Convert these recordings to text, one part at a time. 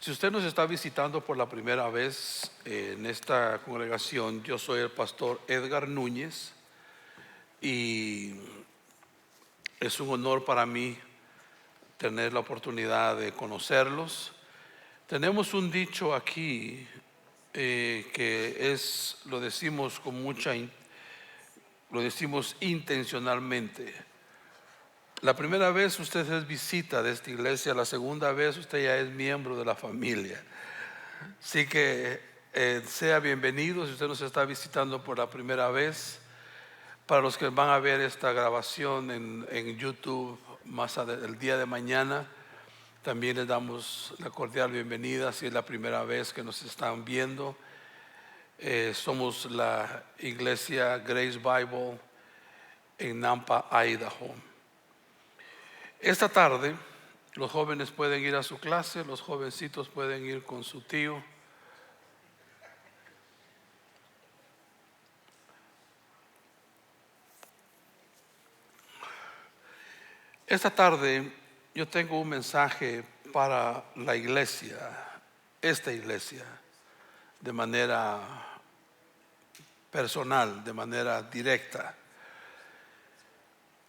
Si usted nos está visitando por la primera vez en esta congregación, yo soy el pastor Edgar Núñez y es un honor para mí tener la oportunidad de conocerlos. Tenemos un dicho aquí que lo decimos lo decimos intencionalmente. La primera vez usted es visita de esta iglesia, la segunda vez usted ya es miembro de la familia. Así que sea bienvenido si usted nos está visitando por la primera vez. Para los que van a ver esta grabación en YouTube el día de mañana, también les damos la cordial bienvenida si es la primera vez que nos están viendo. Somos la iglesia Grace Bible en Nampa, Idaho. Esta tarde los jóvenes pueden ir a su clase, los jovencitos pueden ir con su tío. Esta tarde yo tengo un mensaje para la iglesia, esta iglesia, de manera personal, de manera directa.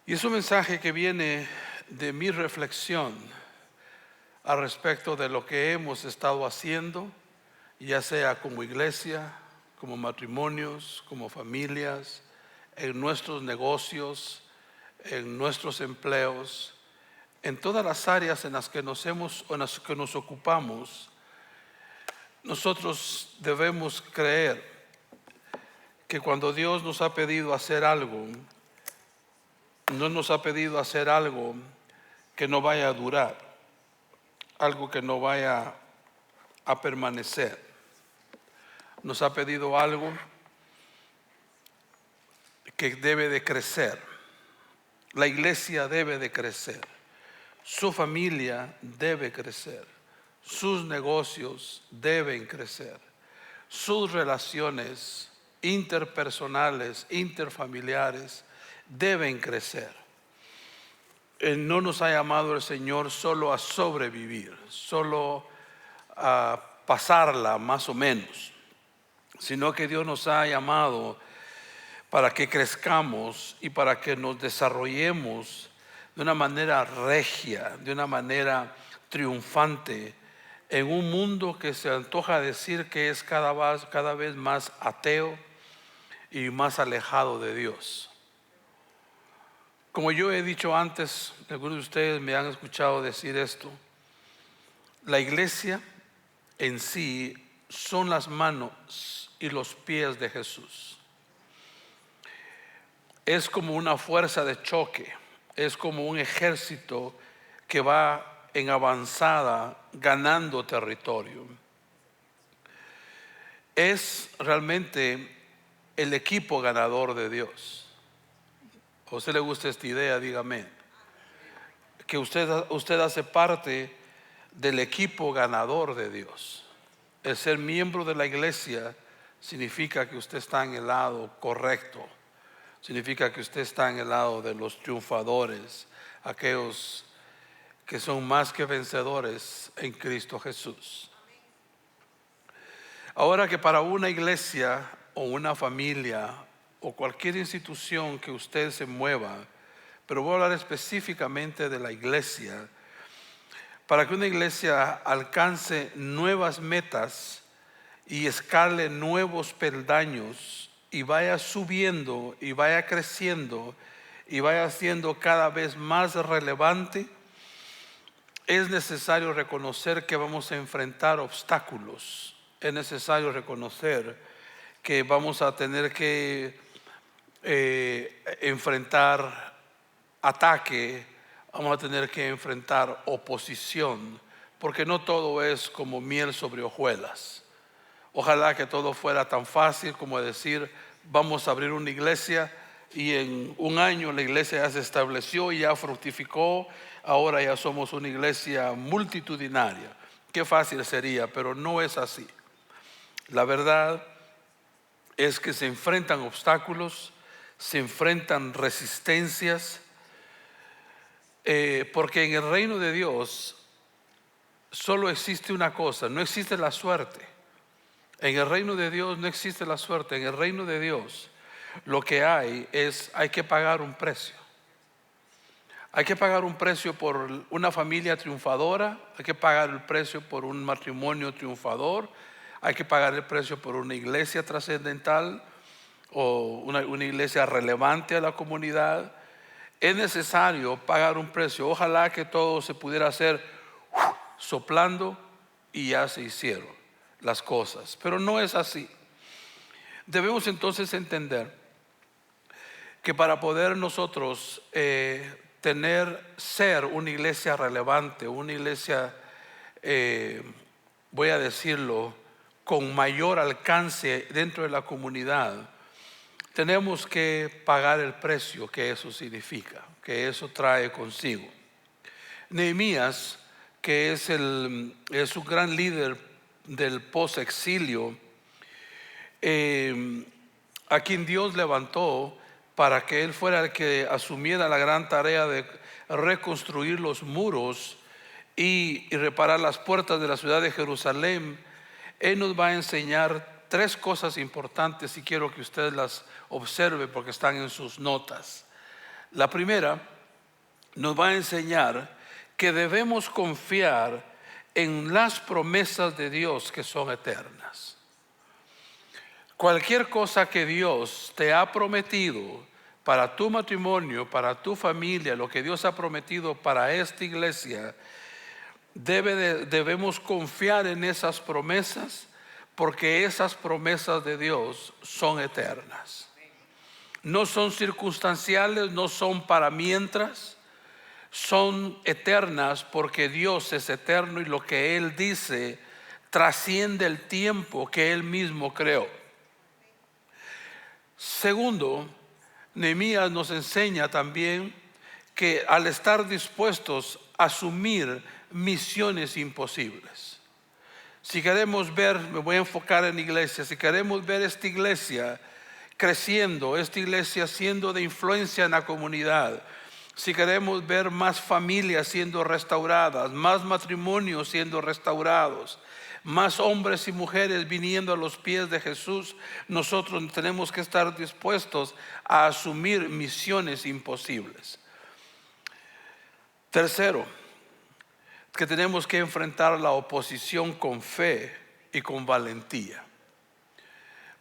Y es un mensaje que viene de mi reflexión al respecto de lo que hemos estado haciendo, ya sea como iglesia, como matrimonios, como familias, en nuestros negocios, en nuestros empleos, en todas las áreas en las que nos ocupamos. Nosotros debemos creer que cuando Dios nos ha pedido hacer algo, no nos ha pedido hacer algo que no vaya a durar, algo que no vaya a permanecer. Nos ha pedido algo que debe de crecer. La iglesia debe de crecer, su familia debe crecer, sus negocios deben crecer, sus relaciones interpersonales, interfamiliares deben crecer. No nos ha llamado el Señor solo a sobrevivir, solo a pasarla más o menos, sino que Dios nos ha llamado para que crezcamos y para que nos desarrollemos de una manera regia, de una manera triunfante, en un mundo que se antoja decir que es cada vez más ateo y más alejado de Dios. Como yo he dicho antes, algunos de ustedes me han escuchado decir esto, la iglesia en sí son las manos y los pies de Jesús. Es como una fuerza de choque, es como un ejército que va en avanzada ganando territorio. Es realmente el equipo ganador de Dios. ¿A usted le gusta esta idea? Dígame. Que usted hace parte del equipo ganador de Dios. El ser miembro de la iglesia significa que usted está en el lado correcto. Significa que usted está en el lado de los triunfadores, aquellos que son más que vencedores en Cristo Jesús. Ahora que para una iglesia o una familia o cualquier institución que usted se mueva, pero voy a hablar específicamente de la iglesia, para que una iglesia alcance nuevas metas y escale nuevos peldaños y vaya subiendo y vaya creciendo y vaya siendo cada vez más relevante, es necesario reconocer que vamos a enfrentar obstáculos. Es necesario reconocer que vamos a tener que enfrentar ataque, vamos a tener que enfrentar oposición, porque no todo es como miel sobre hojuelas. Ojalá que todo fuera tan fácil como decir, vamos a abrir una iglesia y en un año la iglesia ya se estableció y ya fructificó, ahora ya somos una iglesia multitudinaria. Qué fácil sería, pero no es así. La verdad es que se enfrentan obstáculos, se enfrentan resistencias, porque en el reino de Dios solo existe una cosa, no existe la suerte. En el reino de Dios no existe la suerte. En el reino de Dios lo que hay que pagar un precio. Hay que pagar un precio por una familia triunfadora, hay que pagar el precio por un matrimonio triunfador, hay que pagar el precio por una iglesia trascendental o una iglesia relevante a la comunidad. Es necesario pagar un precio. Ojalá que todo se pudiera hacer soplando y ya se hicieron las cosas, pero no es así. Debemos entonces entender que para poder nosotros ser una iglesia relevante, una iglesia, voy a decirlo, con mayor alcance dentro de la comunidad, tenemos que pagar el precio que eso significa, que eso trae consigo. Nehemías, que es un gran líder del post-exilio, a quien Dios levantó para que él fuera el que asumiera la gran tarea de reconstruir los muros y reparar las puertas de la ciudad de Jerusalén. Él nos va a enseñar tres cosas importantes y quiero que ustedes las observen porque están en sus notas. La primera, nos va a enseñar que debemos confiar en las promesas de Dios que son eternas. Cualquier cosa que Dios te ha prometido para tu matrimonio, para tu familia, lo que Dios ha prometido para esta iglesia, debemos confiar en esas promesas, porque esas promesas de Dios son eternas. No son circunstanciales, no son para mientras, son eternas porque Dios es eterno y lo que Él dice trasciende el tiempo que Él mismo creó. Segundo, Nehemías nos enseña también que al estar dispuestos a asumir misiones imposibles. Si queremos ver, me voy a enfocar en iglesia, si queremos ver esta iglesia creciendo, esta iglesia siendo de influencia en la comunidad, si queremos ver más familias siendo restauradas, más matrimonios siendo restaurados, más hombres y mujeres viniendo a los pies de Jesús, nosotros tenemos que estar dispuestos a asumir misiones imposibles. Tercero, que tenemos que enfrentar la oposición con fe y con valentía.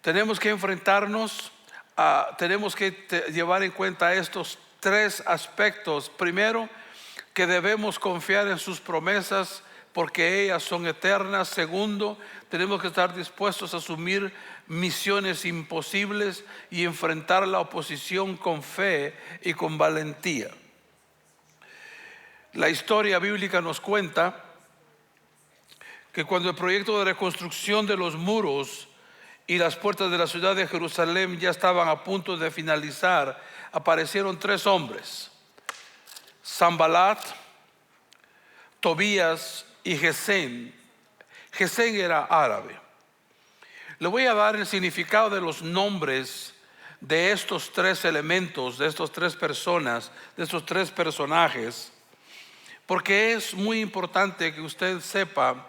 Tenemos que enfrentarnos, tenemos que llevar en cuenta estos tres aspectos. Primero, que debemos confiar en sus promesas porque ellas son eternas. Segundo, tenemos que estar dispuestos a asumir misiones imposibles y enfrentar la oposición con fe y con valentía. La historia bíblica nos cuenta que cuando el proyecto de reconstrucción de los muros y las puertas de la ciudad de Jerusalén ya estaban a punto de finalizar, aparecieron tres hombres: Sanballat, Tobías y Gesén. Gesén era árabe. Le voy a dar el significado de los nombres de estos tres elementos, de estas tres personas, de estos tres personajes, porque es muy importante que usted sepa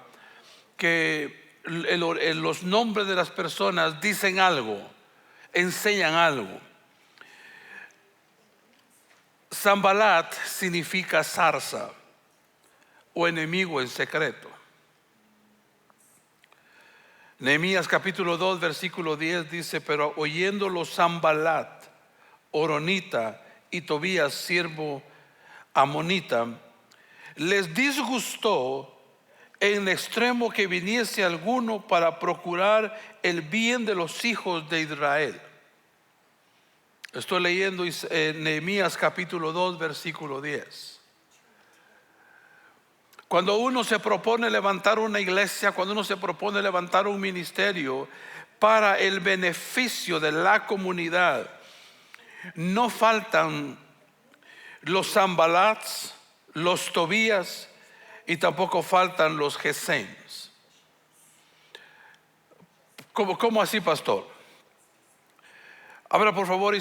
que los nombres de las personas dicen algo, enseñan algo. Sanballat significa zarza o enemigo en secreto. Nehemías capítulo 2 versículo 10 dice: pero oyéndolo Sanballat, horonita, y Tobías, siervo amonita, les disgustó en extremo que viniese alguno para procurar el bien de los hijos de Israel. Estoy leyendo Nehemías capítulo 2 versículo 10. Cuando uno se propone levantar una iglesia, cuando uno se propone levantar un ministerio para el beneficio de la comunidad, no faltan los Sanballats, los Tobías y tampoco faltan los Geséns. ¿Cómo así, pastor? Abra por favor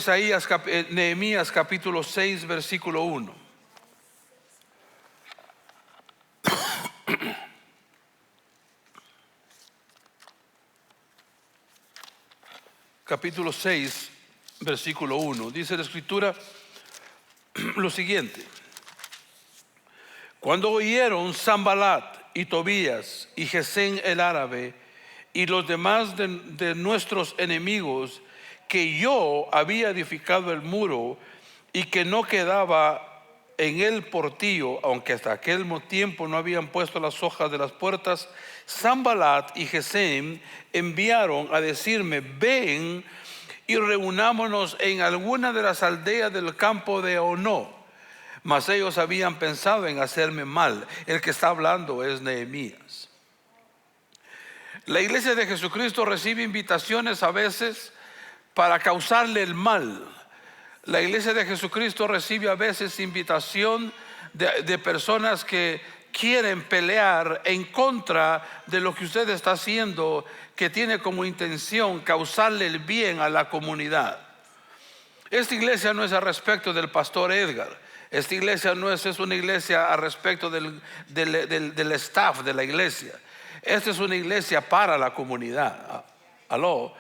Nehemías capítulo 6 versículo 1. capítulo 6, versículo 1. Dice la escritura lo siguiente: cuando oyeron Sanballat y Tobías y Gesem el árabe y los demás de nuestros enemigos que yo había edificado el muro y que no quedaba en el portillo, aunque hasta aquel tiempo no habían puesto las hojas de las puertas, Sanballat y Gesem enviaron a decirme: ven y reunámonos en alguna de las aldeas del campo de Ono. Mas ellos habían pensado en hacerme mal. El que está hablando es Nehemías. La iglesia de Jesucristo recibe invitaciones a veces para causarle el mal. La iglesia de Jesucristo recibe a veces invitación de personas que quieren pelear en contra de lo que usted está haciendo, que tiene como intención causarle el bien a la comunidad. Esta iglesia no es al respecto del pastor Edgar. Esta iglesia no es una iglesia al respecto del staff de la iglesia. Esta es una iglesia para la comunidad. Aló.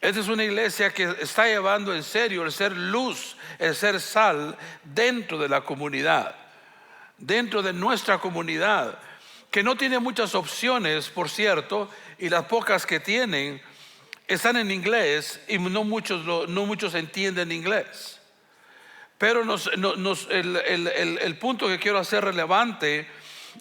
Esta es una iglesia que está llevando en serio el ser luz, el ser sal dentro de la comunidad, dentro de nuestra comunidad, que no tiene muchas opciones, por cierto, y las pocas que tienen están en inglés y no muchos entienden inglés. Pero el punto que quiero hacer relevante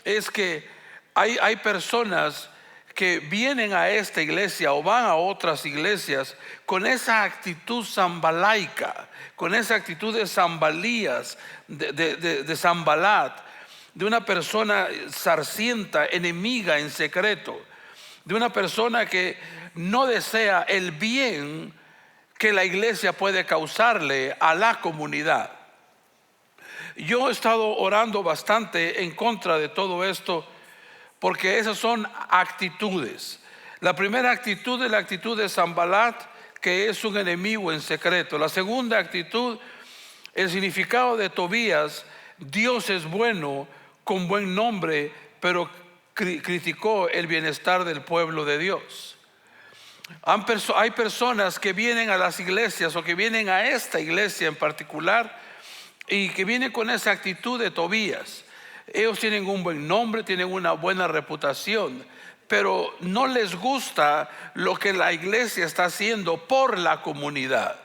es que hay personas que vienen a esta iglesia o van a otras iglesias con esa actitud sambalaica, con esa actitud de Sambalías, de Sanballat, de una persona sarcienta, enemiga en secreto, de una persona que no desea el bien que la iglesia puede causarle a la comunidad. Yo he estado orando bastante en contra de todo esto, porque esas son actitudes. La primera actitud es la actitud de Sanballat, que es un enemigo en secreto. La segunda actitud, el significado de Tobías: Dios es bueno, con buen nombre, pero criticó el bienestar del pueblo de Dios. Hay personas que vienen a las iglesias o que vienen a esta iglesia en particular y que vienen con esa actitud de Tobías. Ellos tienen un buen nombre, tienen una buena reputación, pero no les gusta lo que la iglesia está haciendo por la comunidad.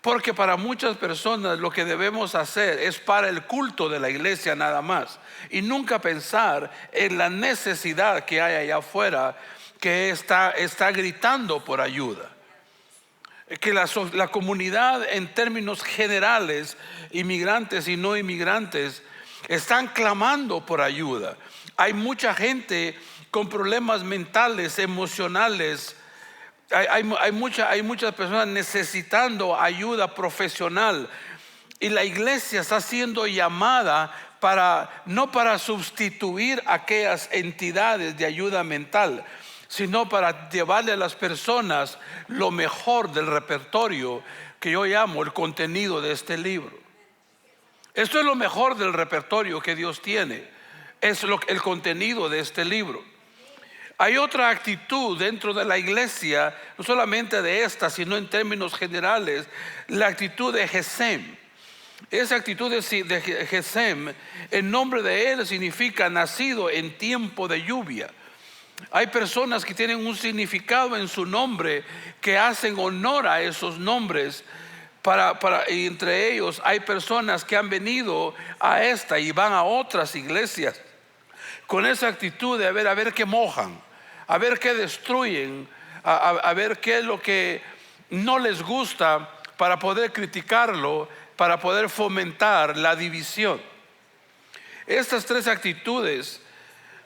Porque para muchas personas lo que debemos hacer es para el culto de la iglesia nada más, y nunca pensar en la necesidad que hay allá afuera, que está gritando por ayuda. Que la comunidad en términos generales, inmigrantes y no inmigrantes, están clamando por ayuda. Hay mucha gente con problemas mentales, emocionales. Hay muchas personas necesitando ayuda profesional, y la iglesia está siendo llamada no para sustituir aquellas entidades de ayuda mental, sino para llevarle a las personas lo mejor del repertorio, que yo llamo el contenido de este libro. Esto es lo mejor del repertorio que Dios tiene, es el contenido de este libro. Hay otra actitud dentro de la iglesia, no solamente de esta, sino en términos generales, la actitud de Gesem. Esa actitud de Gesem, el nombre de él significa nacido en tiempo de lluvia. Hay personas que tienen un significado en su nombre, que hacen honor a esos nombres. Y entre ellos hay personas que han venido a esta y van a otras iglesias con esa actitud de a ver qué mojan, a ver qué destruyen, a ver qué es lo que no les gusta, para poder criticarlo, para poder fomentar la división. Estas tres actitudes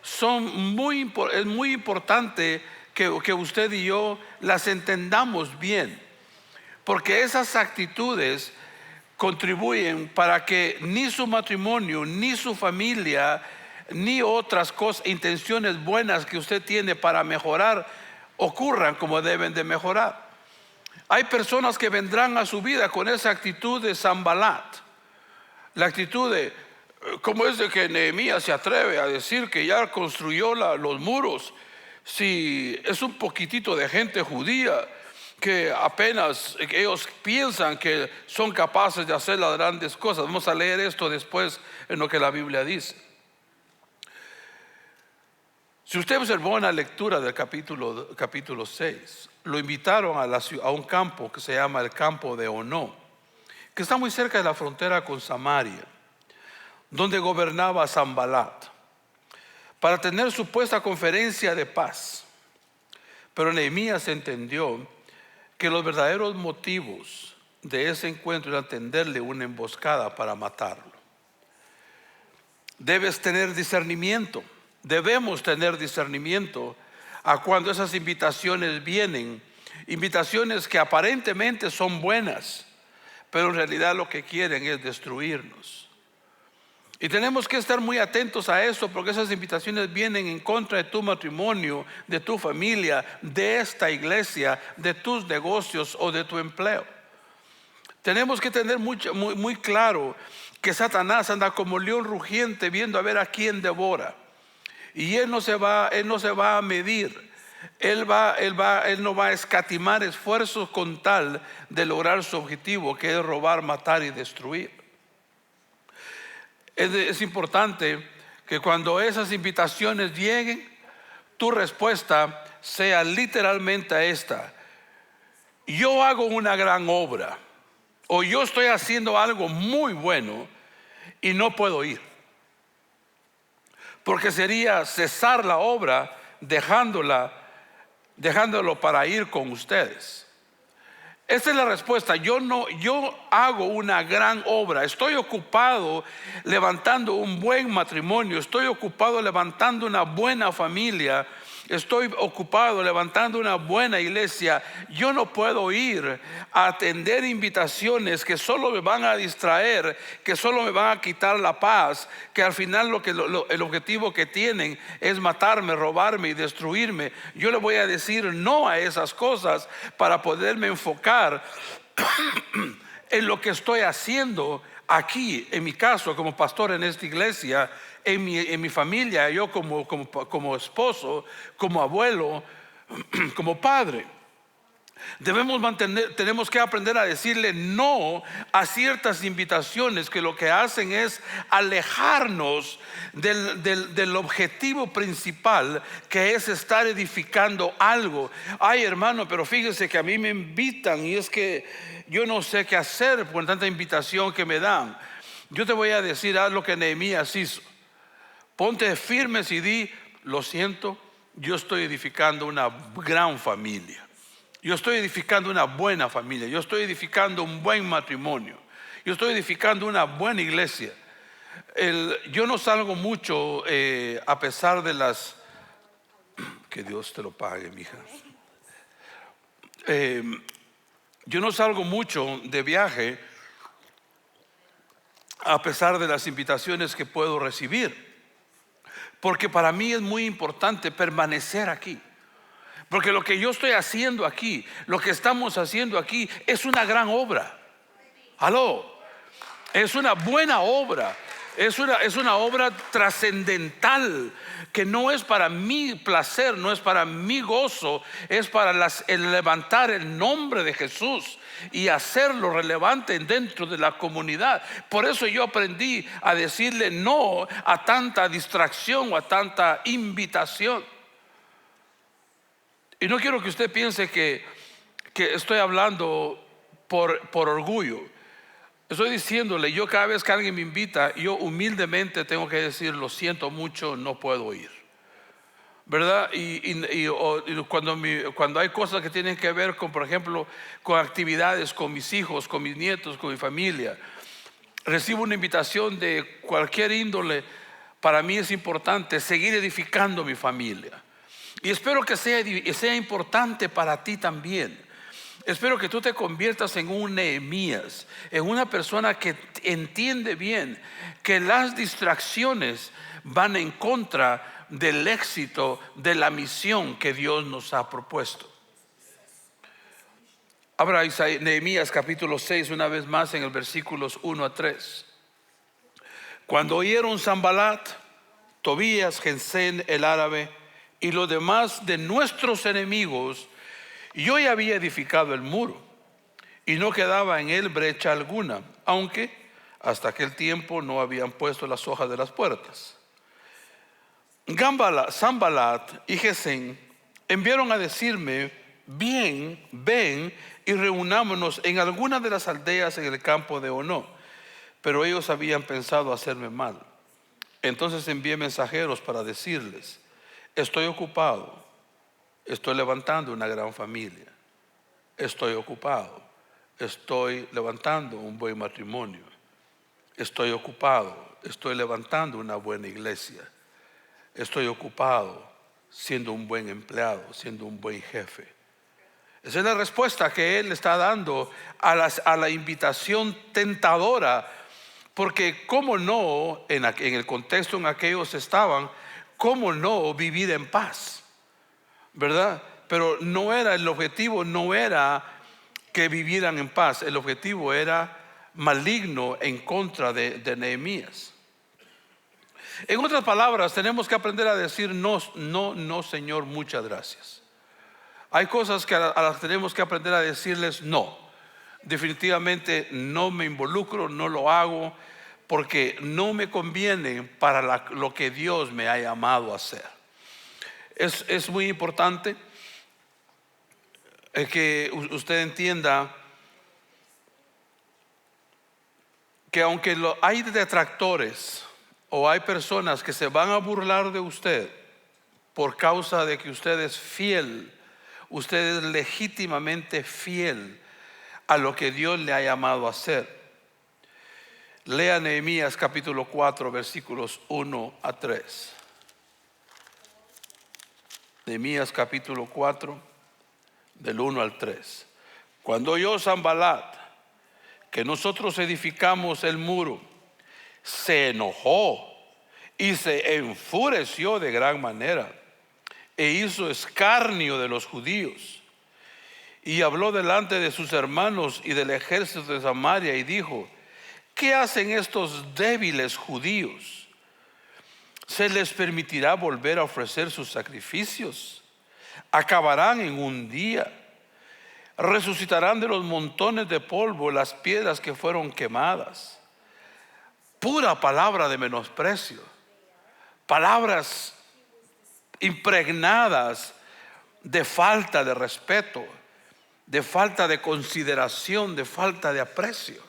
es muy importante que usted y yo las entendamos bien, porque esas actitudes contribuyen para que ni su matrimonio, ni su familia, ni otras cosas, intenciones buenas que usted tiene para mejorar, ocurran como deben de mejorar. Hay personas que vendrán a su vida con esa actitud de Sanballat, la actitud de ¿cómo es de que Nehemías se atreve a decir que ya construyó los muros si es un poquitito de gente judía que apenas ellos piensan que son capaces de hacer las grandes cosas. Vamos a leer esto después en lo que la Biblia dice. Si usted observó en la lectura del capítulo 6, lo invitaron a un campo que se llama el campo de Ono, que está muy cerca de la frontera con Samaria, donde gobernaba Sanbalat, para tener supuesta conferencia de paz. Pero Nehemías entendió que los verdaderos motivos de ese encuentro eran tenderle una emboscada para matarlo. Debes tener discernimiento, debemos tener discernimiento a cuando esas invitaciones vienen, invitaciones que aparentemente son buenas, pero en realidad lo que quieren es destruirnos. Y tenemos que estar muy atentos a eso, porque esas invitaciones vienen en contra de tu matrimonio, de tu familia, de esta iglesia, de tus negocios o de tu empleo. Tenemos que tener muy claro que Satanás anda como león rugiente viendo a ver a quién devora. Y él no se va a medir. Él no va a escatimar esfuerzos con tal de lograr su objetivo, que es robar, matar y destruir. Es importante que cuando esas invitaciones lleguen, tu respuesta sea literalmente esta: yo hago una gran obra, o yo estoy haciendo algo muy bueno y no puedo ir, porque sería cesar la obra dejándolo para ir con ustedes. Esa es la respuesta. Yo hago una gran obra. Estoy ocupado levantando un buen matrimonio. Estoy ocupado levantando una buena familia. Estoy ocupado levantando una buena iglesia. Yo no puedo ir a atender invitaciones que solo me van a distraer, que solo me van a quitar la paz, que al final el objetivo que tienen es matarme, robarme y destruirme. Yo le voy a decir no a esas cosas para poderme enfocar en lo que estoy haciendo aquí, en mi caso como pastor en esta iglesia, en mi familia, yo como esposo, como abuelo, como padre. Tenemos que aprender a decirle no a ciertas invitaciones que lo que hacen es alejarnos del objetivo principal, que es estar edificando algo. Ay, hermano, pero fíjese que a mí me invitan y es que yo no sé qué hacer con tanta invitación que me dan. Yo te voy a decir, haz lo que Nehemías hizo. Ponte firmes y di: lo siento, yo estoy edificando una gran familia. Yo estoy edificando una buena familia. Yo estoy edificando un buen matrimonio. Yo estoy edificando una buena iglesia. Yo no salgo mucho a pesar de las... Que Dios te lo pague, mija. Yo no salgo mucho de viaje a pesar de las invitaciones que puedo recibir, porque para mí es muy importante permanecer aquí. Porque lo que yo estoy haciendo aquí, lo que estamos haciendo aquí, es una gran obra. Aló, es una buena obra. Es una obra trascendental, que no es para mi placer, no es para mi gozo, es para el levantar el nombre de Jesús y hacerlo relevante dentro de la comunidad. Por eso yo aprendí a decirle no a tanta distracción o a tanta invitación. Y no quiero que usted piense que estoy hablando por orgullo. Estoy diciéndole, yo cada vez que alguien me invita, yo humildemente tengo que decir: lo siento mucho, no puedo ir, ¿verdad? Y cuando hay cosas que tienen que ver con, por ejemplo, con actividades con mis hijos, con mis nietos, con mi familia, recibo una invitación de cualquier índole, para mí es importante seguir edificando mi familia. Y espero que sea importante para ti también. Espero que tú te conviertas en un Nehemías, en una persona que entiende bien que las distracciones van en contra del éxito de la misión que Dios nos ha propuesto. Abra Nehemías capítulo 6 una vez más, en el versículos 1 a 3. Cuando oyeron Sanbalat, Tobías, Gesem el árabe y los demás de nuestros enemigos Yo ya había edificado el muro y no quedaba en él brecha alguna, aunque hasta aquel tiempo no habían puesto las hojas de las puertas. Sanballat y Gesem enviaron a decirme: bien, ven y reunámonos en alguna de las aldeas en el campo de Ono. Pero ellos habían pensado hacerme mal. Entonces envié mensajeros para decirles: estoy ocupado, estoy levantando una gran familia, estoy ocupado, estoy levantando un buen matrimonio, estoy ocupado, estoy levantando una buena iglesia, estoy ocupado siendo un buen empleado, siendo un buen jefe. Esa es la respuesta que él está dando a la invitación tentadora, porque cómo no, en el contexto en aquellos estaban, cómo no vivir en paz, ¿verdad? Pero no era el objetivo, no era que vivieran en paz, el objetivo era maligno en contra de Nehemías. En otras palabras, tenemos que aprender a decir no, no, no, Señor, muchas gracias. Hay cosas a las que tenemos que aprender a decirles no. Definitivamente no me involucro, no lo hago, porque no me conviene para lo que Dios me ha llamado a hacer. Es muy importante que usted entienda que aunque hay detractores o hay personas que se van a burlar de usted por causa de que usted es fiel, usted es legítimamente fiel a lo que Dios le ha llamado a hacer. Lea Nehemías capítulo 4 versículos 1 a 3. Nehemías capítulo 4 del 1 al 3. Cuando oyó Sanballat que nosotros edificamos el muro, se enojó y se enfureció de gran manera e hizo escarnio de los judíos, y habló delante de sus hermanos y del ejército de Samaria y dijo: ¿qué hacen estos débiles judíos? ¿Se les permitirá volver a ofrecer sus sacrificios? Acabarán en un día. Resucitarán de los montones de polvo las piedras que fueron quemadas. Pura palabra de menosprecio, palabras impregnadas de falta de respeto, de falta de consideración, de falta de aprecio.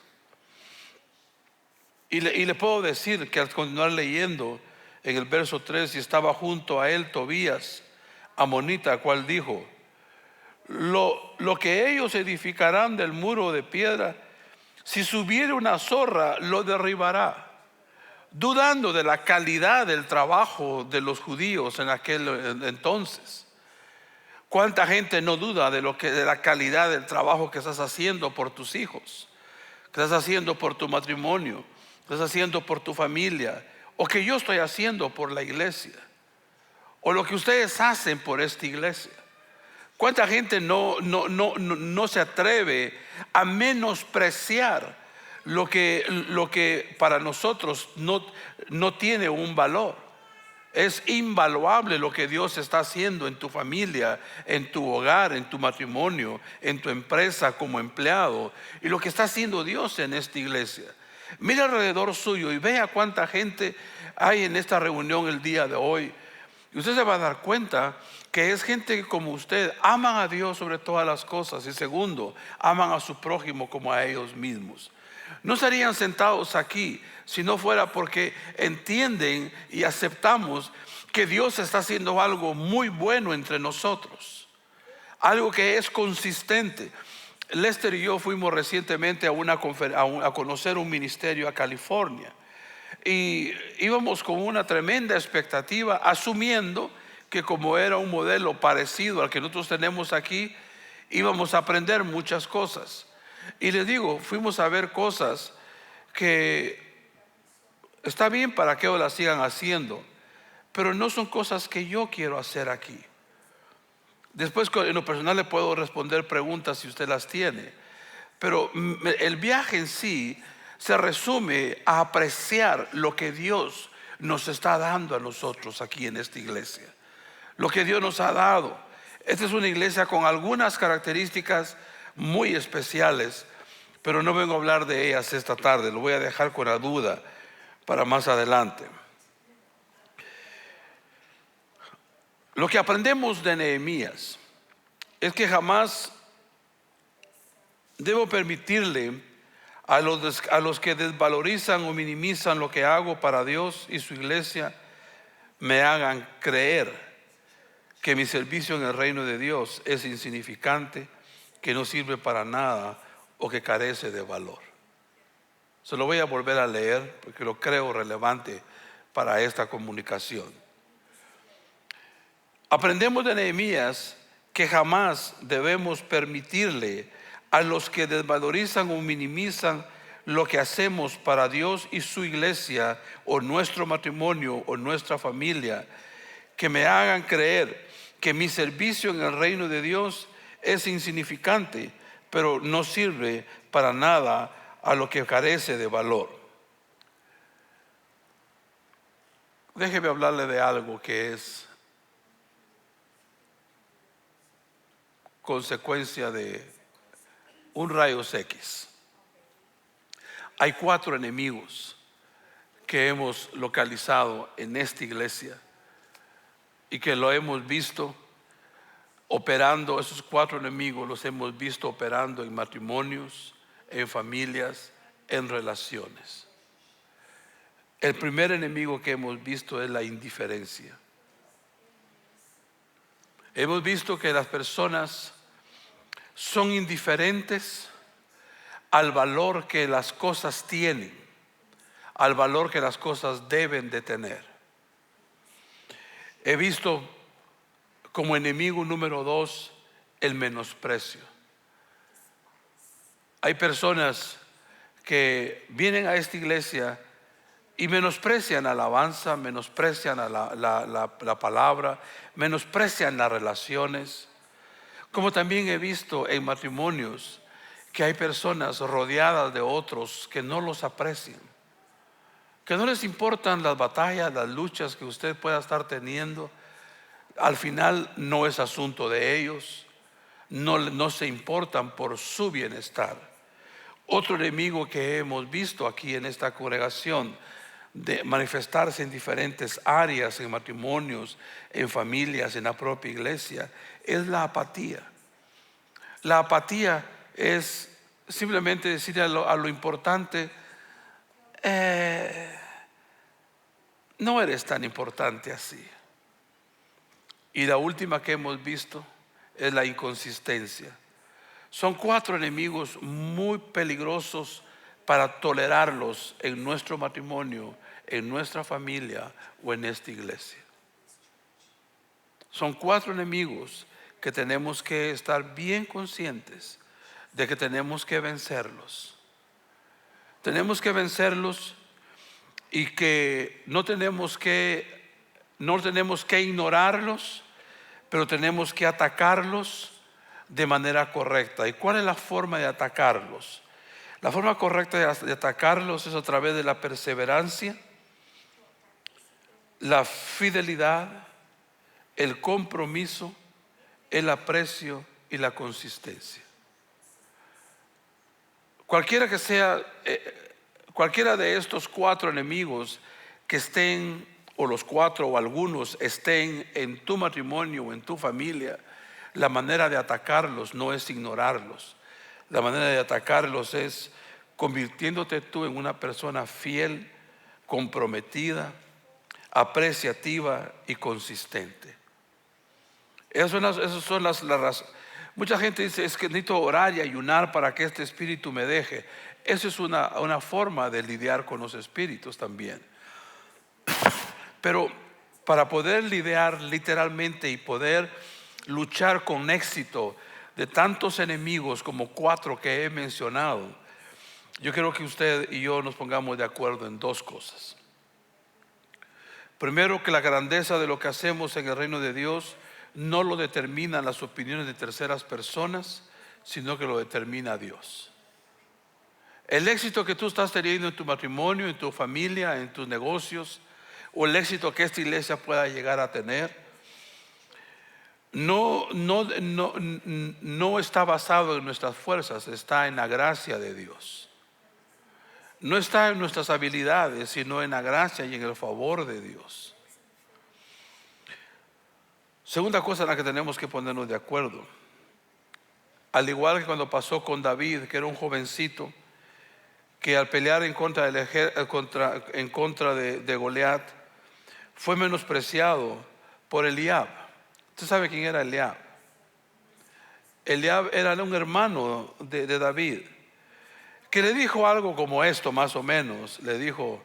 Y le puedo decir que al continuar leyendo en el verso 3, y estaba junto a él Tobías, amonita, cual dijo: lo que ellos edificarán del muro de piedra, si subiere una zorra lo derribará. Dudando de la calidad del trabajo de los judíos en aquel entonces. ¿Cuánta gente no duda de la calidad del trabajo que estás haciendo por tus hijos, que estás haciendo por tu matrimonio, que estás haciendo por tu familia, o que yo estoy haciendo por la iglesia, o lo que ustedes hacen por esta iglesia? ¿Cuánta gente no se atreve a menospreciar lo que para nosotros no tiene un valor? Es invaluable lo que Dios está haciendo en tu familia, en tu hogar, en tu matrimonio, en tu empresa como empleado, y lo que está haciendo Dios en esta iglesia. Mira alrededor suyo y vea cuánta gente hay en esta reunión el día de hoy. Y usted se va a dar cuenta que es gente que, como usted, aman a Dios sobre todas las cosas, y segundo, aman a su prójimo como a ellos mismos. No estarían sentados aquí si no fuera porque entienden y aceptamos que Dios está haciendo algo muy bueno entre nosotros, algo que es consistente. Lester y yo fuimos recientemente a conocer un ministerio a California, y íbamos con una tremenda expectativa, asumiendo que como era un modelo parecido al que nosotros tenemos aquí, íbamos a aprender muchas cosas. Y les digo, fuimos a ver cosas que está bien para que las sigan haciendo, pero no son cosas que yo quiero hacer aquí. Después, en lo personal, le puedo responder preguntas si usted las tiene, pero el viaje en sí se resume a apreciar lo que Dios nos está dando a nosotros aquí en esta iglesia, lo que Dios nos ha dado. Esta es una iglesia con algunas características muy especiales, pero no vengo a hablar de ellas esta tarde. Lo voy a dejar con la duda para más adelante. Lo que aprendemos de Nehemías es que jamás debo permitirle a los que desvalorizan o minimizan lo que hago para Dios y su iglesia me hagan creer que mi servicio en el reino de Dios es insignificante, que no sirve para nada o que carece de valor. Se lo voy a volver a leer porque lo creo relevante para esta comunicación. Aprendemos de Nehemías que jamás debemos permitirle a los que desvalorizan o minimizan lo que hacemos para Dios y su iglesia, o nuestro matrimonio, o nuestra familia, que me hagan creer que mi servicio en el reino de Dios es insignificante, pero no sirve para nada, a lo que carece de valor. Déjeme hablarle de algo que es consecuencia de un rayos X. Hay 4 enemigos que hemos localizado en esta iglesia y que lo hemos visto operando. Esos 4 enemigos los hemos visto operando en matrimonios, en familias, en relaciones. El primer enemigo que hemos visto es la indiferencia. Hemos visto que las personas son indiferentes al valor que las cosas tienen, al valor que las cosas deben de tener. He visto como enemigo número 2 el menosprecio. Hay personas que vienen a esta iglesia y menosprecian la alabanza, menosprecian la palabra, menosprecian las relaciones. Como también he visto en matrimonios que hay personas rodeadas de otros que no los aprecian, que no les importan las batallas, las luchas que usted pueda estar teniendo. Al final no es asunto de ellos, no se importan por su bienestar. Otro enemigo que hemos visto aquí en esta congregación, de manifestarse en diferentes áreas, en matrimonios, en familias, en la propia iglesia, es la apatía. La apatía es simplemente decir a lo importante, no eres tan importante así. Y la última que hemos visto es la inconsistencia. Son 4 enemigos muy peligrosos para tolerarlos en nuestro matrimonio, en nuestra familia o en esta iglesia. Son 4 enemigos que tenemos que estar bien conscientes de que tenemos que vencerlos. Tenemos que vencerlos y que no tenemos que ignorarlos, pero tenemos que atacarlos de manera correcta. ¿Y cuál es la forma de atacarlos? La forma correcta de atacarlos es a través de la perseverancia, la fidelidad, el compromiso, el aprecio y la consistencia. Cualquiera de estos 4 enemigos que estén, o los 4 o algunos estén en tu matrimonio o en tu familia, la manera de atacarlos no es ignorarlos. La manera de atacarlos es convirtiéndote tú en una persona fiel, comprometida, apreciativa y consistente. Esas son las razones. Mucha gente dice, es que necesito orar y ayunar para que este espíritu me deje. Esa es una forma de lidiar con los espíritus también. Pero para poder lidiar literalmente y poder luchar con éxito de tantos enemigos como 4 que he mencionado, yo quiero que usted y yo nos pongamos de acuerdo en 2 cosas. Primero, que la grandeza de lo que hacemos en el reino de Dios no lo determinan las opiniones de terceras personas, sino que lo determina Dios. El éxito que tú estás teniendo en tu matrimonio, en tu familia, en tus negocios, o el éxito que esta iglesia pueda llegar a tener, no está basado en nuestras fuerzas, está en la gracia de Dios. No está en nuestras habilidades, sino en la gracia y en el favor de Dios. Segunda cosa en la que tenemos que ponernos de acuerdo. Al igual que cuando pasó con David, que era un jovencito, que al pelear en contra de Goliat, fue menospreciado por Eliab. ¿Usted sabe quién era Eliab? Eliab era un hermano de David, que le dijo algo como esto, más o menos. Le dijo: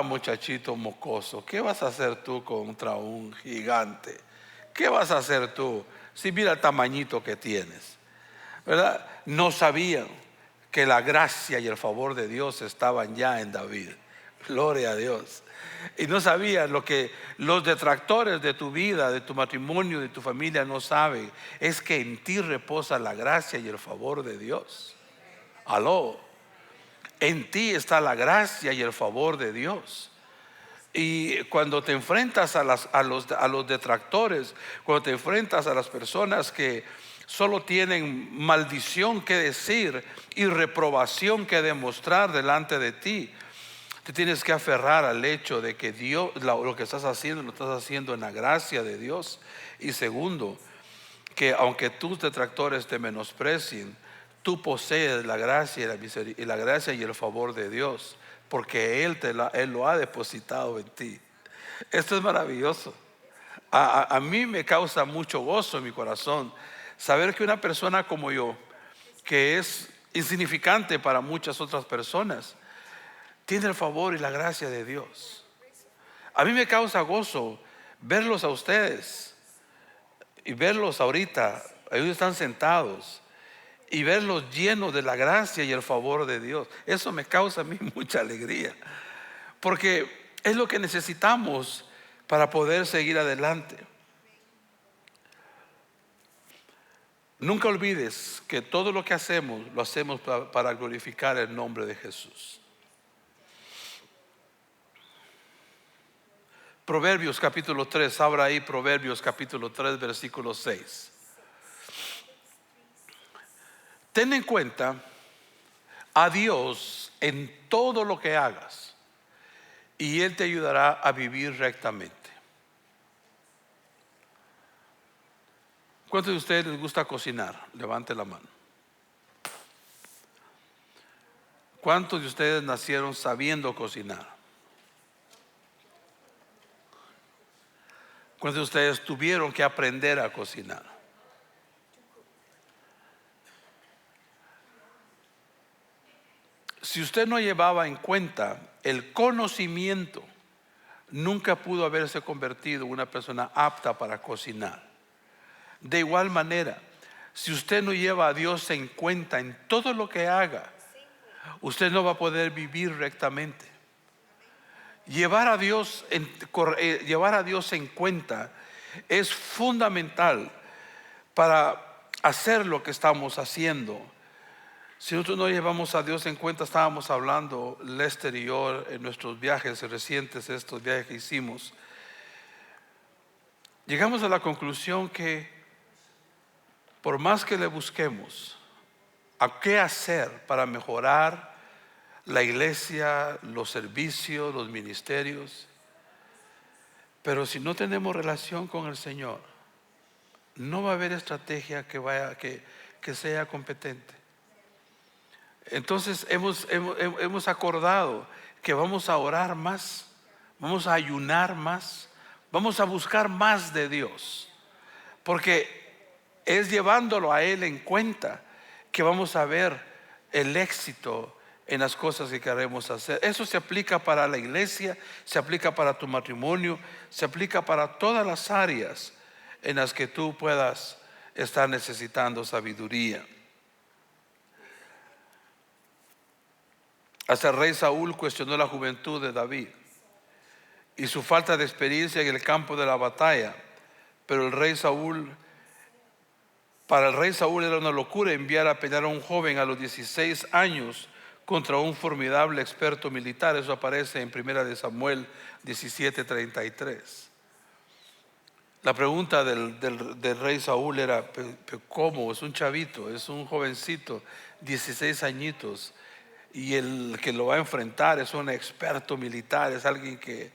muchachito mocoso, ¿qué vas a hacer tú contra un gigante? ¿Qué vas a hacer tú si mira el tamañito que tienes? ¿Verdad? No sabían que la gracia y el favor de Dios estaban ya en David. Gloria a Dios. Y no sabían lo que los detractores de tu vida, de tu matrimonio, de tu familia no saben. Es que en ti reposa la gracia y el favor de Dios. Aló. En ti está la gracia y el favor de Dios. Y cuando te enfrentas a los detractores, cuando te enfrentas a las personas que solo tienen maldición que decir y reprobación que demostrar delante de ti, te tienes que aferrar al hecho de que Dios, lo que estás haciendo, lo estás haciendo en la gracia de Dios. Y segundo, que aunque tus detractores te menosprecien, tú posees la gracia y la gracia y el favor de Dios, porque Él lo ha depositado en ti. Esto es maravilloso. A mí me causa mucho gozo en mi corazón saber que una persona como yo, que es insignificante para muchas otras personas, tiene el favor y la gracia de Dios. A mí me causa gozo verlos a ustedes y verlos ahorita, ellos están sentados, y verlos llenos de la gracia y el favor de Dios. Eso me causa a mí mucha alegría, porque es lo que necesitamos para poder seguir adelante. Nunca olvides que todo lo que hacemos, lo hacemos para glorificar el nombre de Jesús. Proverbios capítulo 3, abra ahí Proverbios capítulo 3, versículo 6. Ten en cuenta a Dios en todo lo que hagas, y Él te ayudará a vivir rectamente. ¿Cuántos de ustedes les gusta cocinar? Levante la mano. ¿Cuántos de ustedes nacieron sabiendo cocinar? ¿Cuántos de ustedes tuvieron que aprender a cocinar? Si usted no llevaba en cuenta el conocimiento, nunca pudo haberse convertido en una persona apta para cocinar. De igual manera, si usted no lleva a Dios en cuenta en todo lo que haga, usted no va a poder vivir rectamente. Llevar a Dios en cuenta es fundamental para hacer lo que estamos haciendo. Si nosotros no llevamos a Dios en cuenta, estábamos hablando Lester y yo en nuestros viajes recientes, estos viajes que hicimos, llegamos a la conclusión que por más que le busquemos a qué hacer para mejorar la iglesia, los servicios, los ministerios, pero si no tenemos relación con el Señor, no va a haber estrategia que sea competente. Entonces hemos acordado que vamos a orar más, vamos a ayunar más, vamos a buscar más de Dios, porque es llevándolo a Él en cuenta que vamos a ver el éxito en las cosas que queremos hacer. Eso se aplica para la iglesia, se aplica para tu matrimonio, se aplica para todas las áreas en las que tú puedas estar necesitando sabiduría. Hasta el rey Saúl cuestionó la juventud de David y su falta de experiencia en el campo de la batalla. Pero para el rey Saúl era una locura enviar a pelear a un joven a los 16 años contra un formidable experto militar. Eso aparece en 1 de Samuel 17:33. La pregunta del rey Saúl era, ¿cómo? Es un chavito, es un jovencito, 16 añitos, y el que lo va a enfrentar es un experto militar, es alguien que...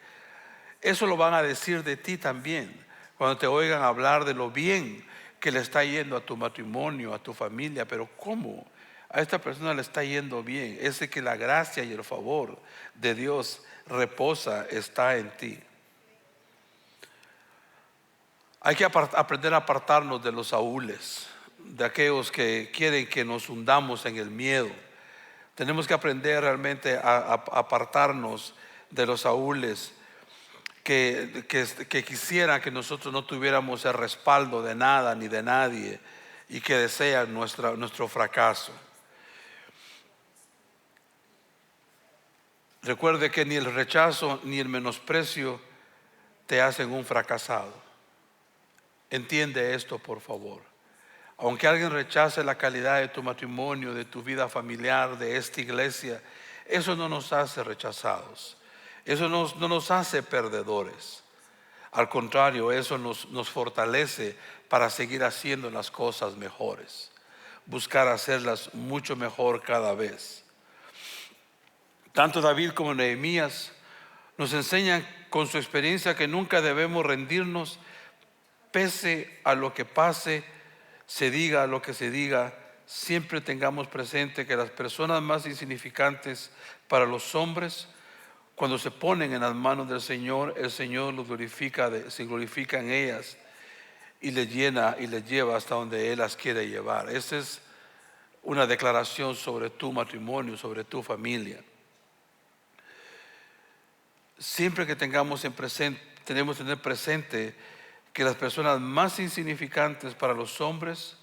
Eso lo van a decir de ti también, cuando te oigan hablar de lo bien que le está yendo a tu matrimonio, a tu familia. Pero ¿cómo? A esta persona le está yendo bien. Es de que la gracia y el favor de Dios reposa, está en ti. Hay que aprender a apartarnos de los saúles, de aquellos que quieren que nos hundamos en el miedo. Tenemos que aprender realmente a apartarnos de los saúles que quisieran que nosotros no tuviéramos el respaldo de nada ni de nadie, y que desean nuestro fracaso. Recuerde que ni el rechazo ni el menosprecio te hacen un fracasado. Entiende esto, por favor. Aunque alguien rechace la calidad de tu matrimonio, de tu vida familiar, de esta iglesia, eso no nos hace rechazados. Eso no nos hace perdedores. Al contrario, eso nos fortalece para seguir haciendo las cosas mejores, buscar hacerlas mucho mejor cada vez. Tanto David como Nehemías nos enseñan con su experiencia que nunca debemos rendirnos, pese a lo que pase, se diga lo que se diga. Siempre tengamos presente que las personas más insignificantes para los hombres, cuando se ponen en las manos del Señor, el Señor los glorifica, se glorifica en ellas y les llena y les lleva hasta donde Él las quiere llevar. Esa es una declaración sobre tu matrimonio, sobre tu familia. Siempre que tenemos que tener presente que las personas más insignificantes para los hombres,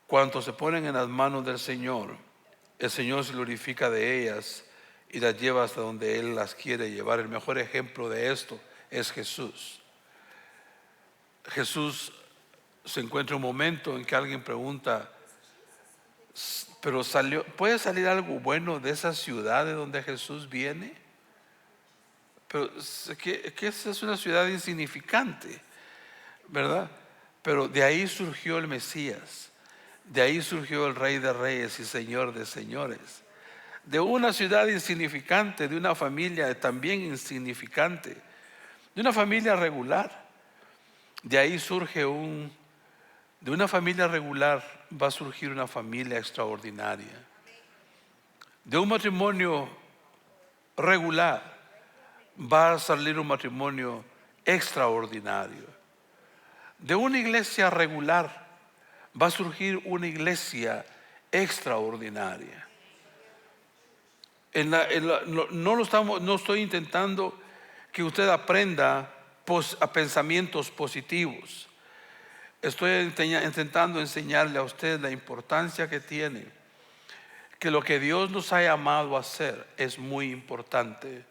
cuando se ponen en las manos del Señor, el Señor se glorifica de ellas y las lleva hasta donde Él las quiere llevar. El mejor ejemplo de esto es Jesús. Jesús se encuentra un momento en que alguien pregunta, pero ¿puede salir algo bueno de esa ciudad de donde Jesús viene? Pero que esa es una ciudad insignificante, ¿verdad? Pero de ahí surgió el Mesías, de ahí surgió el Rey de Reyes y Señor de Señores. De una ciudad insignificante, de una familia también insignificante, de una familia regular. De ahí de una familia regular va a surgir una familia extraordinaria. De un matrimonio regular va a salir un matrimonio extraordinario. De una iglesia regular va a surgir una iglesia extraordinaria. No estoy intentando que usted aprenda a pensamientos positivos. Estoy intentando enseñarle a usted la importancia que tiene, que lo que Dios nos ha llamado a hacer es muy importante,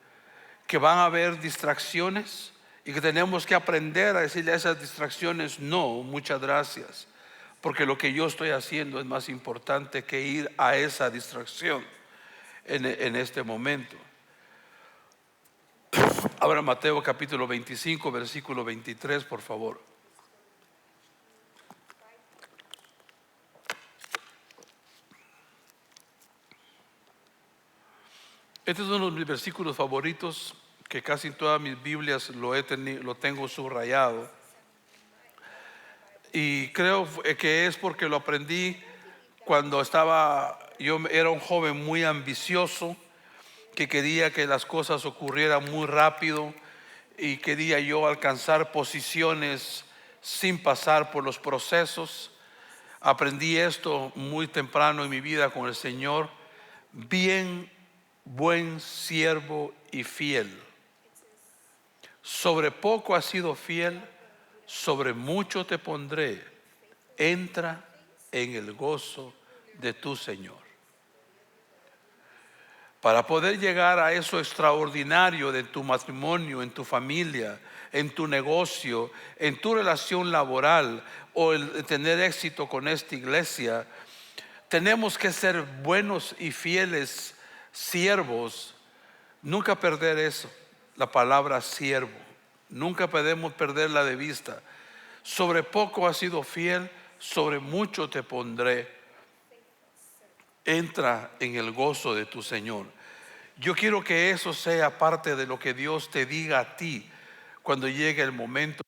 que van a haber distracciones y que tenemos que aprender a decirle a esas distracciones no, muchas gracias, porque lo que yo estoy haciendo es más importante que ir a esa distracción en este momento. Ahora Mateo capítulo 25, versículo 23, por favor. Este es uno de mis versículos favoritos, que casi en todas mis Biblias lo tengo subrayado. Y creo que es porque lo aprendí cuando yo era un joven muy ambicioso, que quería que las cosas ocurrieran muy rápido y quería yo alcanzar posiciones sin pasar por los procesos. Aprendí esto muy temprano en mi vida con el Señor. Bien, buen siervo y fiel. Sobre poco has sido fiel, sobre mucho te pondré. Entra en el gozo de tu Señor. Para poder llegar a eso extraordinario de tu matrimonio, en tu familia, en tu negocio, en tu relación laboral, o el tener éxito con esta iglesia, tenemos que ser buenos y fieles siervos. Nunca perder eso, la palabra siervo. Nunca podemos perderla de vista. Sobre poco has sido fiel, sobre mucho te pondré. Entra en el gozo de tu Señor. Yo quiero que eso sea parte de lo que Dios te diga a ti cuando llegue el momento.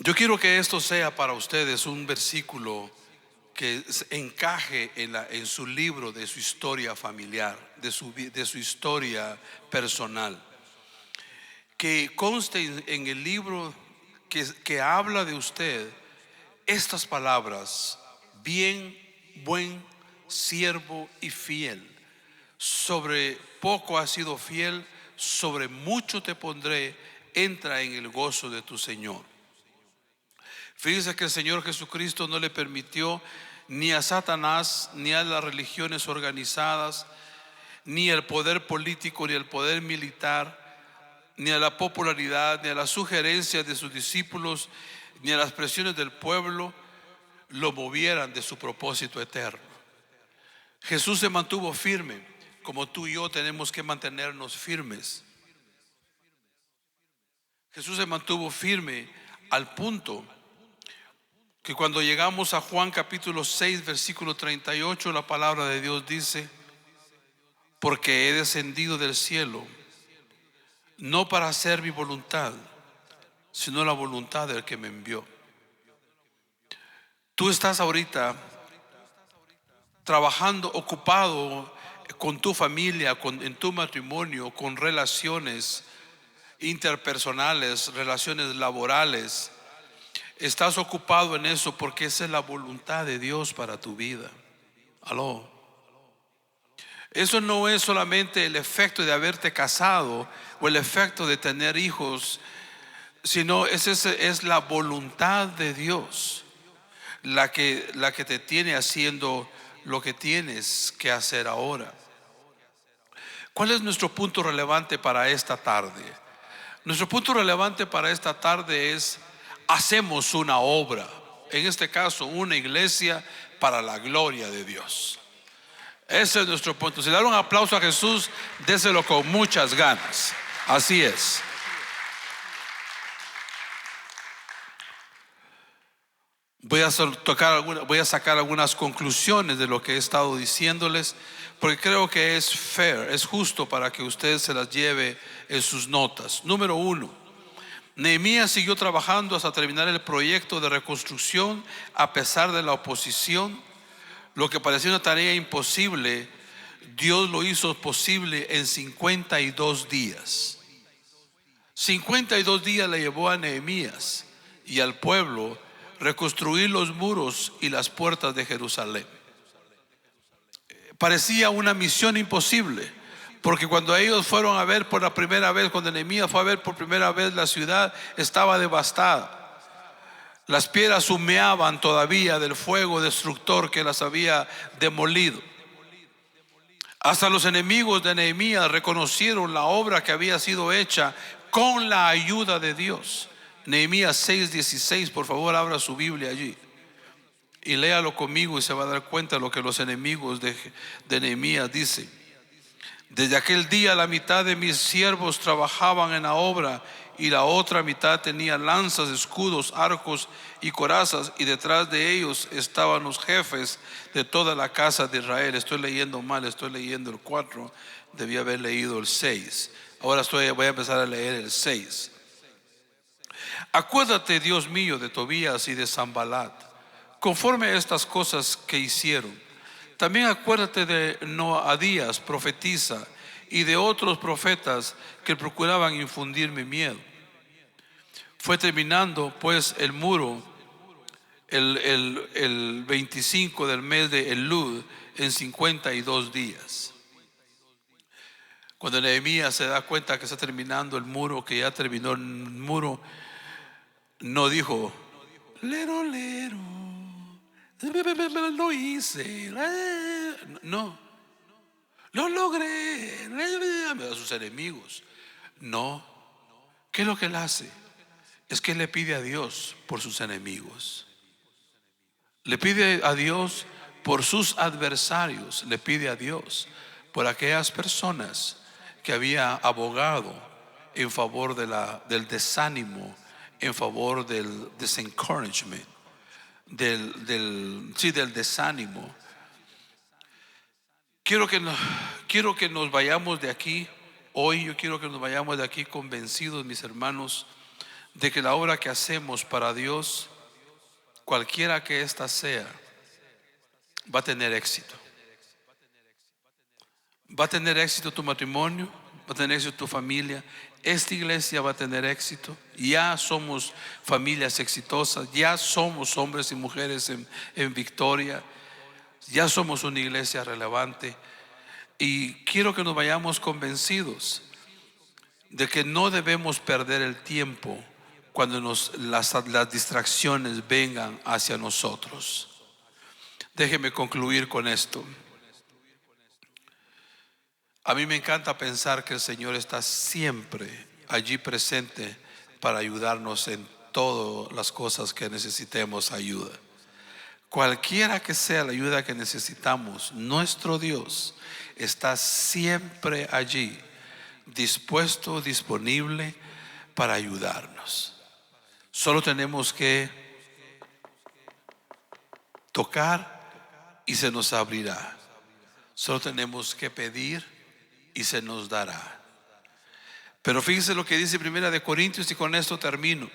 Yo quiero que esto sea para ustedes un versículo que encaje en su libro de su historia familiar, de su historia personal, que conste en el libro que habla de usted estas palabras: bien, buen siervo y fiel. Sobre poco has sido fiel, sobre mucho te pondré. Entra en el gozo de tu Señor. Fíjese que el Señor Jesucristo no le permitió ni a Satanás, ni a las religiones organizadas, ni al poder político, ni al poder militar, ni a la popularidad, ni a las sugerencias de sus discípulos, ni a las presiones del pueblo lo movieran de su propósito eterno. Jesús se mantuvo firme, como tú y yo tenemos que mantenernos firmes. Jesús se mantuvo firme al punto que cuando llegamos a Juan capítulo 6 versículo 38, la palabra de Dios dice: porque he descendido del cielo no para hacer mi voluntad, sino la voluntad del que me envió. Tú estás ahorita trabajando, ocupado con tu familia, en tu matrimonio, con relaciones interpersonales, relaciones laborales. Estás ocupado en eso porque esa es la voluntad de Dios para tu vida. Aló. Eso no es solamente el efecto de haberte casado o el efecto de tener hijos, sino es la voluntad de Dios la que te tiene haciendo lo que tienes que hacer ahora. ¿Cuál es nuestro punto relevante para esta tarde? Nuestro punto relevante para esta tarde es: hacemos una obra, en este caso una iglesia para la gloria de Dios. Ese es nuestro punto. Si le dan un aplauso a Jesús, déselo con muchas ganas. Así es. Voy a sacar algunas conclusiones de lo que he estado diciéndoles, porque creo que es fair, es justo para que usted se las lleve en sus notas. Número 1, Nehemías siguió trabajando hasta terminar el proyecto de reconstrucción a pesar de la oposición. Lo que parecía una tarea imposible, Dios lo hizo posible en 52 días. 52 días le llevó a Nehemías y al pueblo reconstruir los muros y las puertas de Jerusalén. Parecía una misión imposible, porque cuando ellos fueron a ver por la primera vez, cuando Nehemías fue a ver por primera vez la ciudad, estaba devastada. Las piedras humeaban todavía del fuego destructor que las había demolido. Hasta los enemigos de Nehemías reconocieron la obra que había sido hecha con la ayuda de Dios. Nehemías 6:16, por favor, abra su Biblia allí y léalo conmigo y se va a dar cuenta de lo que los enemigos de Nehemías dicen. Desde aquel día la mitad de mis siervos trabajaban en la obra y la otra mitad tenía lanzas, escudos, arcos y corazas, y detrás de ellos estaban los jefes de toda la casa de Israel. Estoy leyendo mal, estoy leyendo el 4, debí haber leído el 6. Ahora voy a empezar a leer el 6. Acuérdate, Dios mío, de Tobías y de Sanballat, conforme a estas cosas que hicieron. También acuérdate de Noadías, profetisa, y de otros profetas que procuraban infundirme miedo. Fue terminando pues el muro el 25 del mes de Elul en 52 días. Cuando Nehemías se da cuenta que está terminando el muro, que ya terminó el muro, no dijo, lero, lero, lo hice, no, lo logré, a sus enemigos. No, ¿qué es lo que él hace? Es que le pide a Dios por sus enemigos, le pide a Dios por sus adversarios, le pide a Dios por aquellas personas que había abogado en favor del desánimo, en favor del disencouragement, del desánimo. Quiero que nos vayamos de aquí hoy. Yo quiero que nos vayamos de aquí convencidos, mis hermanos, de que la obra que hacemos para Dios, cualquiera que ésta sea, va a tener éxito. Va a tener éxito tu matrimonio, va a tener éxito tu familia. Esta iglesia va a tener éxito. Ya somos familias exitosas, ya somos hombres y mujeres en victoria, ya somos una iglesia relevante. Y quiero que nos vayamos convencidos de que no debemos perder el tiempo cuando las distracciones vengan hacia nosotros. Déjeme concluir con esto. A mí me encanta pensar que el Señor está siempre allí presente para ayudarnos en todas las cosas que necesitemos ayuda. Cualquiera que sea la ayuda que necesitamos, nuestro Dios está siempre allí, dispuesto, disponible para ayudarnos. Solo tenemos que tocar y se nos abrirá. Solo tenemos que pedir y se nos dará. Pero fíjense lo que dice Primera de Corintios, y con esto termino.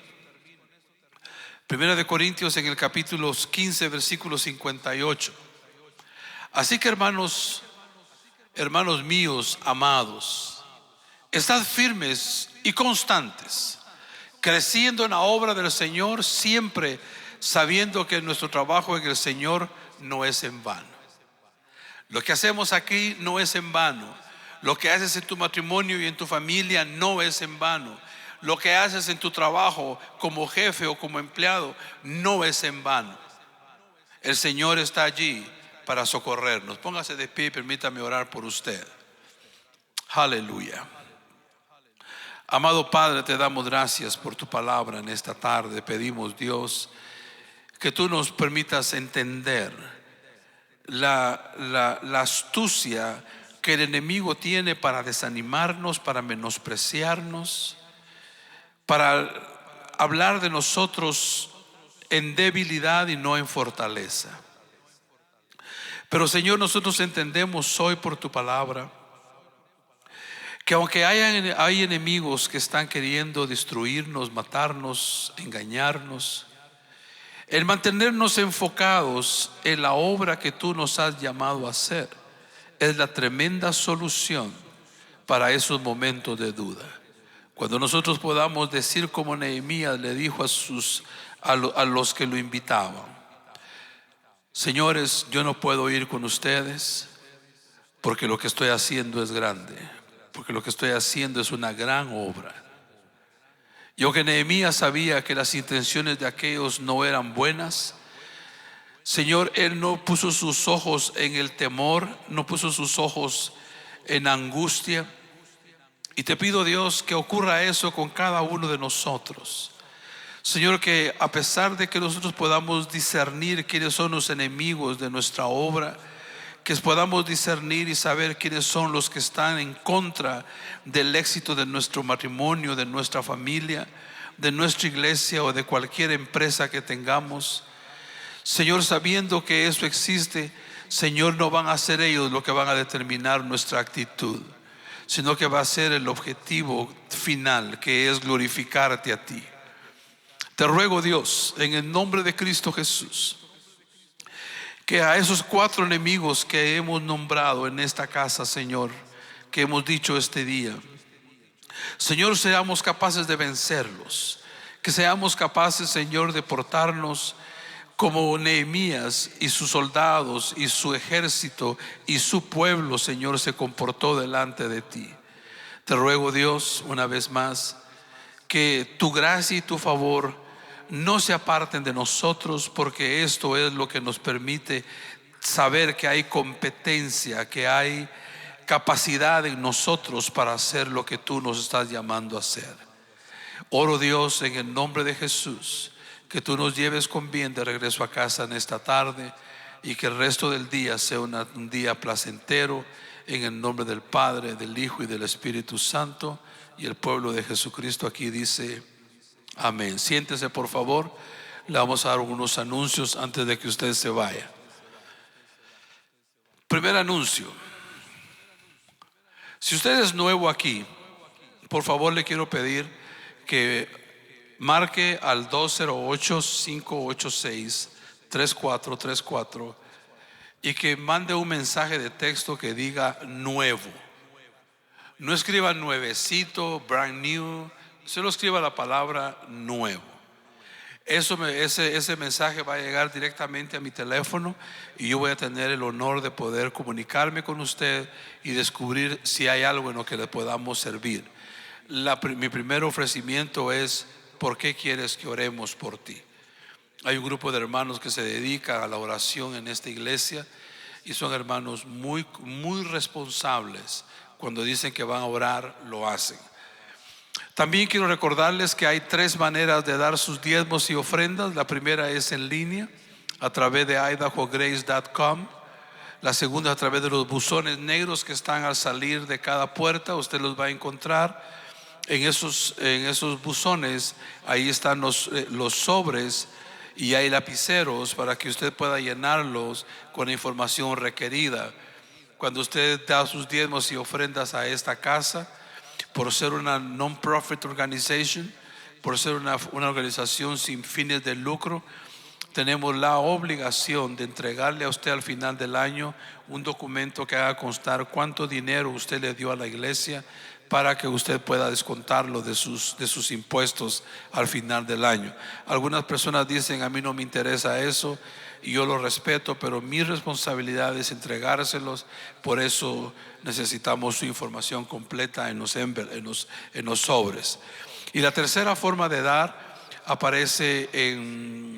Primera de Corintios, en el capítulo 15, versículo 58. Así que hermanos míos amados, estad firmes y constantes, creciendo en la obra del Señor, siempre sabiendo que nuestro trabajo en el Señor no es en vano. Lo que hacemos aquí no es en vano. Lo que haces en tu matrimonio y en tu familia no es en vano. Lo que haces en tu trabajo como jefe o como empleado no es en vano. El Señor está allí para socorrernos. Póngase de pie y permítame orar por usted. Aleluya. Amado Padre, te damos gracias por tu palabra en esta tarde. Pedimos, Dios, que tú nos permitas entender la astucia que el enemigo tiene para desanimarnos, para menospreciarnos, para hablar de nosotros en debilidad y no en fortaleza. Pero Señor, nosotros entendemos hoy por tu palabra que aunque hay enemigos que están queriendo destruirnos, matarnos, engañarnos, el mantenernos enfocados en la obra que tú nos has llamado a hacer es la tremenda solución para esos momentos de duda. Cuando nosotros podamos decir como Nehemías le dijo a los que lo invitaban: señores, yo no puedo ir con ustedes porque lo que estoy haciendo es grande, porque lo que estoy haciendo es una gran obra. Y aunque Nehemías sabía que las intenciones de aquellos no eran buenas, Señor, él no puso sus ojos en el temor, no puso sus ojos en angustia. Y te pido, Dios, que ocurra eso con cada uno de nosotros. Señor, que a pesar de que nosotros podamos discernir quiénes son los enemigos de nuestra obra, que podamos discernir y saber quiénes son los que están en contra del éxito de nuestro matrimonio, de nuestra familia, de nuestra iglesia o de cualquier empresa que tengamos. Señor, sabiendo que eso existe, Señor, no van a ser ellos los que van a determinar nuestra actitud, sino que va a ser el objetivo final, que es glorificarte a ti. Te ruego, Dios, en el nombre de Cristo Jesús, que a esos 4 enemigos que hemos nombrado en esta casa, Señor, que hemos dicho este día, Señor, seamos capaces de vencerlos. Que seamos capaces, Señor, de portarnos como Nehemías y sus soldados y su ejército y su pueblo, Señor, se comportó delante de ti. Te ruego, Dios, una vez más, que tu gracia y tu favor no se aparten de nosotros, porque esto es lo que nos permite saber que hay competencia, que hay capacidad en nosotros para hacer lo que tú nos estás llamando a hacer. Oro, Dios, en el nombre de Jesús, que tú nos lleves con bien de regreso a casa en esta tarde, y que el resto del día sea un día placentero, en el nombre del Padre, del Hijo y del Espíritu Santo. Y el pueblo de Jesucristo aquí dice amén. Siéntese, por favor. Le vamos a dar unos anuncios antes de que usted se vaya. Primer anuncio: si usted es nuevo aquí, por favor le quiero pedir que marque al 208-586-3434 y que mande un mensaje de texto que diga nuevo. No escriba nuevecito, brand new, solo escriba la palabra nuevo. Ese mensaje va a llegar directamente a mi teléfono, y yo voy a tener el honor de poder comunicarme con usted y descubrir si hay algo en lo que le podamos servir. Mi primer ofrecimiento es: ¿por qué quieres que oremos por ti? Hay un grupo de hermanos que se dedica a la oración en esta iglesia, y son hermanos muy, muy responsables. Cuando dicen que van a orar, lo hacen. También quiero recordarles que hay 3 maneras de dar sus diezmos y ofrendas. La primera es en línea, a través de idahograce.com. La segunda, a través de los buzones negros que están al salir de cada puerta. Usted los va a encontrar en esos buzones. Ahí están los sobres, y hay lapiceros para que usted pueda llenarlos con la información requerida. Cuando usted da sus diezmos y ofrendas a esta casa, por ser una non-profit organization, por ser una organización sin fines de lucro, tenemos la obligación de entregarle a usted al final del año un documento que haga constar cuánto dinero usted le dio a la iglesia, para que usted pueda descontarlo de sus impuestos al final del año. Algunas personas dicen: a mí no me interesa eso, y yo lo respeto, pero mi responsabilidad es entregárselos. Por eso necesitamos su información completa en los sobres. Y la tercera forma de dar aparece en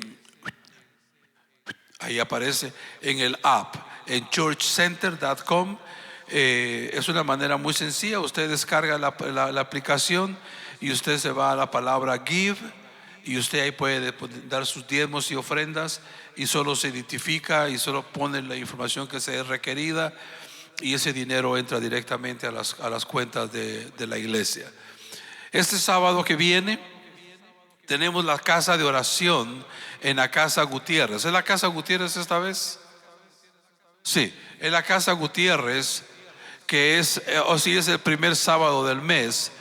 el app, en churchcenter.com. Es una manera muy sencilla. Usted descarga la aplicación, y usted se va a la palabra give, y usted ahí puede dar sus diezmos y ofrendas, y solo se identifica y solo pone la información que sea requerida, y ese dinero entra directamente a las cuentas de la iglesia. Este sábado que viene tenemos la casa de oración en la Casa Gutiérrez. ¿Es la Casa Gutiérrez esta vez? Sí, es la Casa Gutiérrez, que es el primer sábado del mes.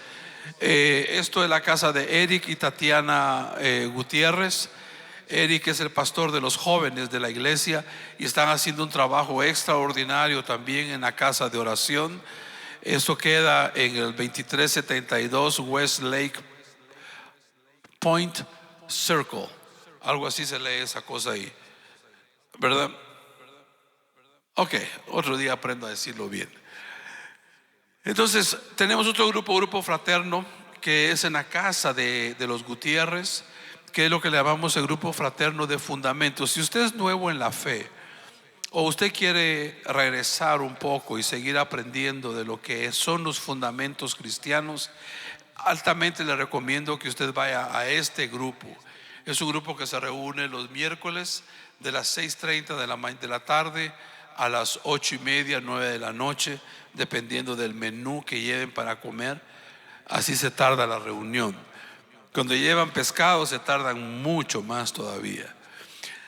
Esto es la casa de Eric y Tatiana Gutiérrez. Eric es el pastor de los jóvenes de la iglesia, y están haciendo un trabajo extraordinario también en la casa de oración. Esto queda en el 2372 West Lake Point Circle, algo así se lee esa cosa ahí, ¿verdad? Ok, otro día aprendo a decirlo bien. Entonces tenemos otro grupo fraterno, que es en la casa de los Gutiérrez, que es lo que le llamamos el grupo fraterno de fundamentos. Si usted es nuevo en la fe, o usted quiere regresar un poco y seguir aprendiendo de lo que son los fundamentos cristianos, altamente le recomiendo que usted vaya a este grupo. Es un grupo que se reúne los miércoles de las 6:30 de la tarde a las 8:30, 9 de la noche, dependiendo del menú que lleven para comer. Así se tarda la reunión. Cuando llevan pescado se tardan mucho más todavía.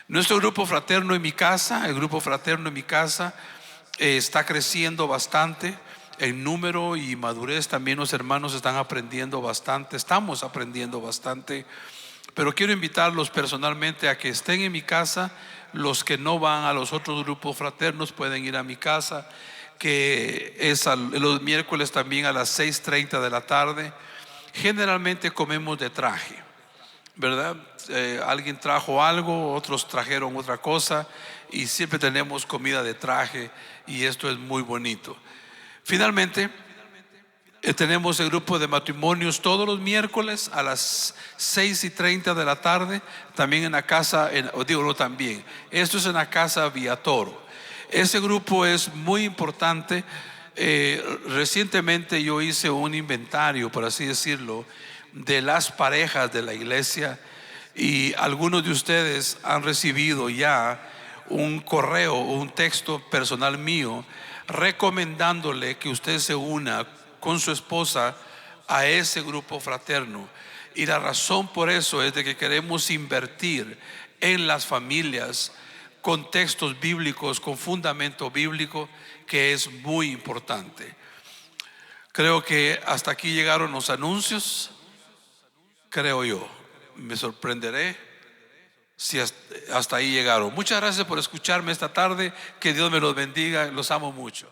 Nuestro grupo fraterno en mi casa, el grupo fraterno en mi casa, está creciendo bastante en número y madurez. También los hermanos están aprendiendo bastante, estamos aprendiendo bastante. Pero quiero invitarlos personalmente a que estén en mi casa. Los que no van a los otros grupos fraternos pueden ir a mi casa, que es los miércoles también a las 6:30 de la tarde. Generalmente comemos de traje, ¿verdad? Alguien trajo algo, otros trajeron otra cosa, y siempre tenemos comida de traje, y esto es muy bonito. Finalmente, Tenemos el grupo de matrimonios todos los miércoles a las 6:30 de la tarde, también en la casa, también, esto es en la casa Villatoro. Ese grupo es muy importante. Recientemente yo hice un inventario, por así decirlo, de las parejas de la iglesia, y algunos de ustedes han recibido ya un correo o un texto personal mío recomendándole que usted se una con su esposa a ese grupo fraterno. Y la razón por eso es de que queremos invertir en las familias con textos bíblicos, con fundamento bíblico, que es muy importante. Creo que hasta aquí llegaron los anuncios, creo yo. Me sorprenderé si hasta ahí llegaron. Muchas gracias por escucharme esta tarde. Que Dios me los bendiga. Los amo mucho.